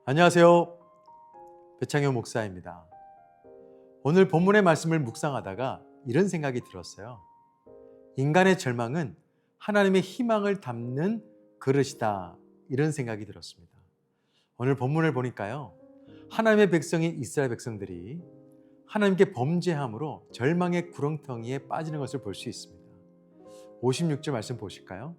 안녕하세요. 배창현 목사입니다. 오늘 본문의 말씀을 묵상하다가 이런 생각이 들었어요. 인간의 절망은 하나님의 희망을 담는 그릇이다. 이런 생각이 들었습니다. 오늘 본문을 보니까요. 하나님의 백성인 이스라엘 백성들이 하나님께 범죄함으로 절망의 구렁텅이에 빠지는 것을 볼 수 있습니다. 56절 말씀 보실까요?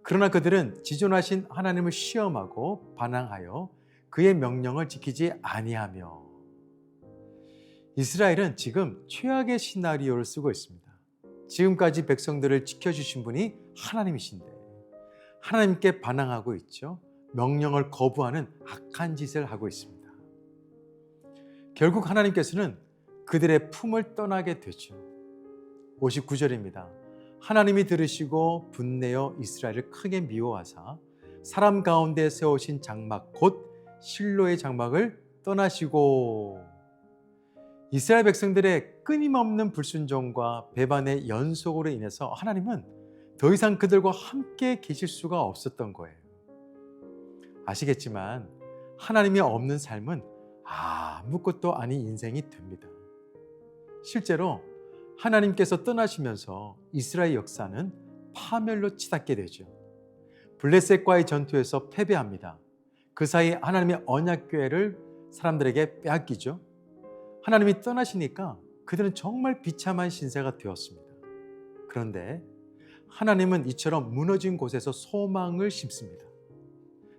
그러나 그들은 지존하신 하나님을 시험하고 반항하여 그의 명령을 지키지 아니하며. 이스라엘은 지금 최악의 시나리오를 쓰고 있습니다. 지금까지 백성들을 지켜주신 분이 하나님이신데 하나님께 반항하고 있죠. 명령을 거부하는 악한 짓을 하고 있습니다. 결국 하나님께서는 그들의 품을 떠나게 되죠. 59절입니다. 하나님이 들으시고 분내어 이스라엘을 크게 미워하사 사람 가운데 세우신 장막 곧 실로의 장막을 떠나시고. 이스라엘 백성들의 끊임없는 불순종과 배반의 연속으로 인해서 하나님은 더 이상 그들과 함께 계실 수가 없었던 거예요. 아시겠지만 하나님이 없는 삶은 아무것도 아닌 인생이 됩니다. 실제로 하나님께서 떠나시면서 이스라엘 역사는 파멸로 치닫게 되죠. 블레셋과의 전투에서 패배합니다. 그 사이 하나님의 언약궤를 사람들에게 빼앗기죠. 하나님이 떠나시니까 그들은 정말 비참한 신세가 되었습니다. 그런데 하나님은 이처럼 무너진 곳에서 소망을 심습니다.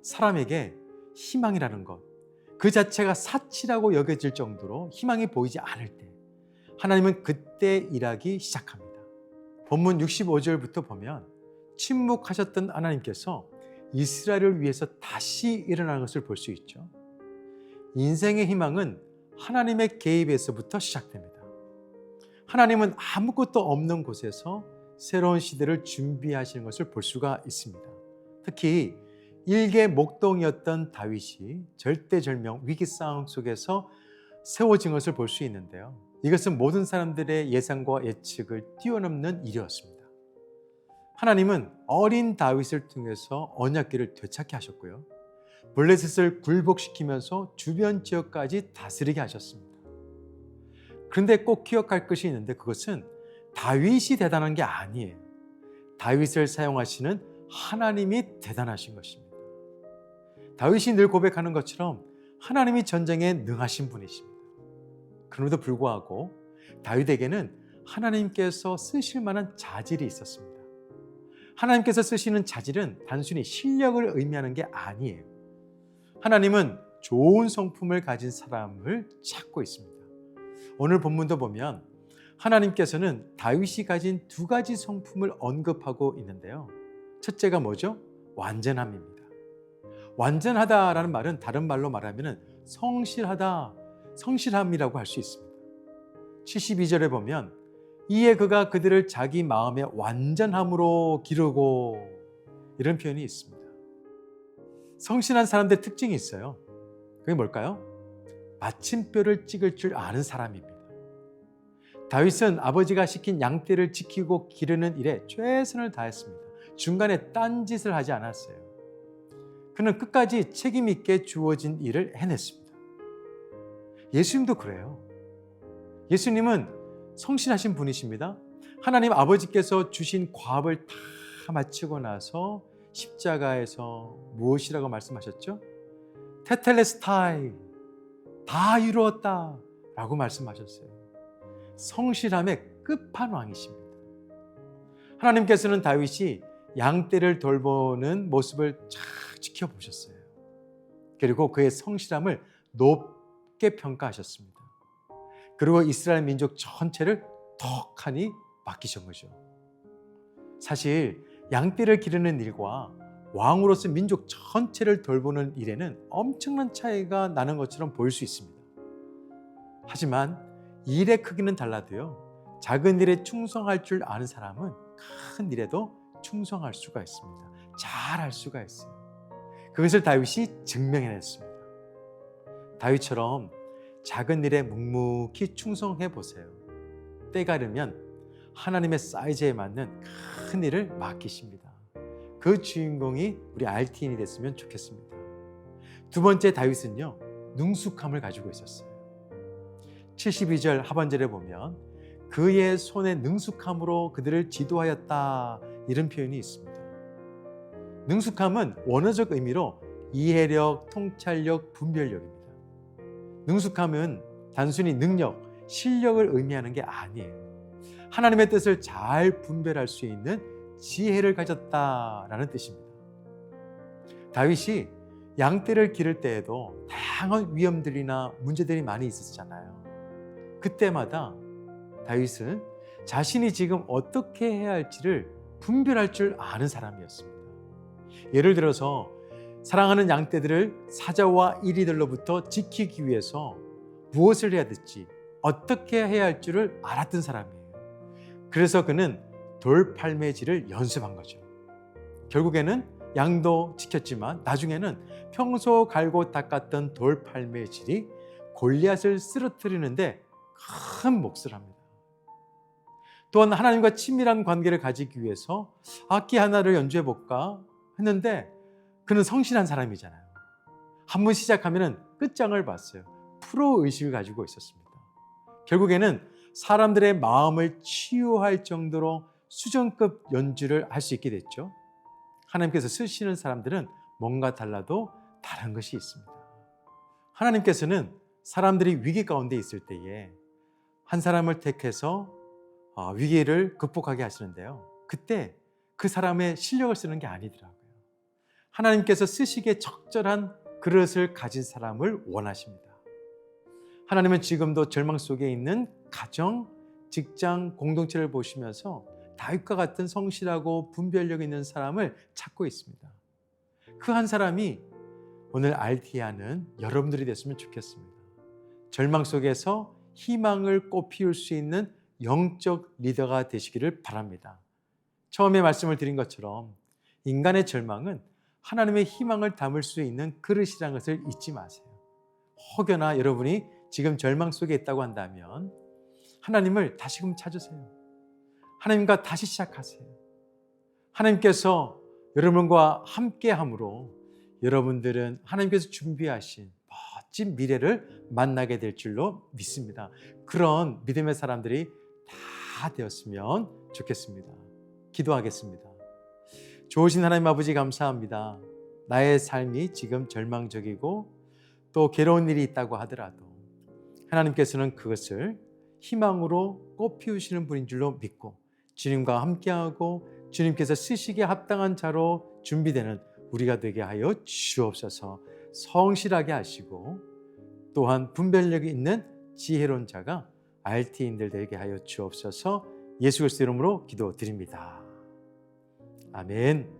사람에게 희망이라는 것, 그 자체가 사치라고 여겨질 정도로 희망이 보이지 않을 때 하나님은 그때 일하기 시작합니다. 본문 65절부터 보면 침묵하셨던 하나님께서 이스라엘을 위해서 다시 일어나는 것을 볼 수 있죠. 인생의 희망은 하나님의 개입에서부터 시작됩니다. 하나님은 아무것도 없는 곳에서 새로운 시대를 준비하시는 것을 볼 수가 있습니다. 특히 일개 목동이었던 다윗이 절대절명 위기 상황 속에서 세워진 것을 볼 수 있는데요. 이것은 모든 사람들의 예상과 예측을 뛰어넘는 일이었습니다. 하나님은 어린 다윗을 통해서 언약궤를 되찾게 하셨고요. 블레셋을 굴복시키면서 주변 지역까지 다스리게 하셨습니다. 그런데 꼭 기억할 것이 있는데 그것은 다윗이 대단한 게 아니에요. 다윗을 사용하시는 하나님이 대단하신 것입니다. 다윗이 늘 고백하는 것처럼 하나님이 전쟁에 능하신 분이십니다. 그럼에도 불구하고 다윗에게는 하나님께서 쓰실 만한 자질이 있었습니다. 하나님께서 쓰시는 자질은 단순히 실력을 의미하는 게 아니에요. 하나님은 좋은 성품을 가진 사람을 찾고 있습니다. 오늘 본문도 보면 하나님께서는 다윗이 가진 두 가지 성품을 언급하고 있는데요. 첫째가 뭐죠? 완전함입니다. 완전하다라는 말은 다른 말로 말하면 성실하다, 성실함이라고 할 수 있습니다. 72절에 보면 이에 그가 그들을 자기 마음의 완전함으로 기르고, 이런 표현이 있습니다. 성실한 사람들의 특징이 있어요. 그게 뭘까요? 마침표를 찍을 줄 아는 사람입니다. 다윗은 아버지가 시킨 양떼를 지키고 기르는 일에 최선을 다했습니다. 중간에 딴짓을 하지 않았어요. 그는 끝까지 책임 있게 주어진 일을 해냈습니다. 예수님도 그래요. 예수님은 성실하신 분이십니다. 하나님 아버지께서 주신 과업을 다 마치고 나서 십자가에서 무엇이라고 말씀하셨죠? 테텔레스타이, 다 이루었다 라고 말씀하셨어요. 성실함의 끝판왕이십니다. 하나님께서는 다윗이 양떼를 돌보는 모습을 잘 지켜보셨어요. 그리고 그의 성실함을 높게 평가하셨습니다. 그리고 이스라엘 민족 전체를 턱하니 맡기신 거죠. 사실 양떼를 기르는 일과 왕으로서 민족 전체를 돌보는 일에는 엄청난 차이가 나는 것처럼 보일 수 있습니다. 하지만 일의 크기는 달라도요, 작은 일에 충성할 줄 아는 사람은 큰 일에도 충성할 수가 있습니다. 잘할 수가 있어요. 그것을 다윗이 증명해냈습니다. 다윗처럼 작은 일에 묵묵히 충성해 보세요. 때가 되면 하나님의 사이즈에 맞는 큰 일을 맡기십니다. 그 주인공이 우리 RT인이 됐으면 좋겠습니다. 두 번째 다윗은요, 능숙함을 가지고 있었어요. 72절 하반절에 보면 그의 손의 능숙함으로 그들을 지도하였다, 이런 표현이 있습니다. 능숙함은 원어적 의미로 이해력, 통찰력, 분별력입니다. 능숙함은 단순히 능력, 실력을 의미하는 게 아니에요. 하나님의 뜻을 잘 분별할 수 있는 지혜를 가졌다라는 뜻입니다. 다윗이 양떼를 기를 때에도 다양한 위험들이나 문제들이 많이 있었잖아요. 그때마다 다윗은 자신이 지금 어떻게 해야 할지를 분별할 줄 아는 사람이었습니다. 예를 들어서 사랑하는 양떼들을 사자와 이리들로부터 지키기 위해서 무엇을 해야 될지, 어떻게 해야 할 줄을 알았던 사람이에요. 그래서 그는 돌팔매질을 연습한 거죠. 결국에는 양도 지켰지만 나중에는 평소 갈고 닦았던 돌팔매질이 골리앗을 쓰러뜨리는데 큰 몫을 합니다. 또한 하나님과 친밀한 관계를 가지기 위해서 악기 하나를 연주해 볼까 했는데 그는 성실한 사람이잖아요. 한번 시작하면 끝장을 봤어요. 프로 의식을 가지고 있었습니다. 결국에는 사람들의 마음을 치유할 정도로 수준급 연주를 할 수 있게 됐죠. 하나님께서 쓰시는 사람들은 뭔가 달라도 다른 것이 있습니다. 하나님께서는 사람들이 위기 가운데 있을 때에 한 사람을 택해서 위기를 극복하게 하시는데요. 그때 그 사람의 실력을 쓰는 게 아니더라고요. 하나님께서 쓰시기에 적절한 그릇을 가진 사람을 원하십니다. 하나님은 지금도 절망 속에 있는 가정, 직장, 공동체를 보시면서 다윗과 같은 성실하고 분별력 있는 사람을 찾고 있습니다. 그 한 사람이 오늘 RT하는 여러분들이 됐으면 좋겠습니다. 절망 속에서 희망을 꽃피울 수 있는 영적 리더가 되시기를 바랍니다. 처음에 말씀을 드린 것처럼 인간의 절망은 하나님의 희망을 담을 수 있는 그릇이라는 것을 잊지 마세요. 혹여나 여러분이 지금 절망 속에 있다고 한다면 하나님을 다시금 찾으세요. 하나님과 다시 시작하세요. 하나님께서 여러분과 함께함으로 여러분들은 하나님께서 준비하신 멋진 미래를 만나게 될 줄로 믿습니다. 그런 믿음의 사람들이 다 되었으면 좋겠습니다. 기도하겠습니다. 좋으신 하나님 아버지, 감사합니다. 나의 삶이 지금 절망적이고 또 괴로운 일이 있다고 하더라도 하나님께서는 그것을 희망으로 꽃피우시는 분인 줄로 믿고 주님과 함께하고 주님께서 쓰시기에 합당한 자로 준비되는 우리가 되게 하여 주옵소서. 성실하게 하시고 또한 분별력이 있는 지혜로운 자가 RT인들 되게 하여 주옵소서. 예수 그리스도 이름으로 기도드립니다. 아멘.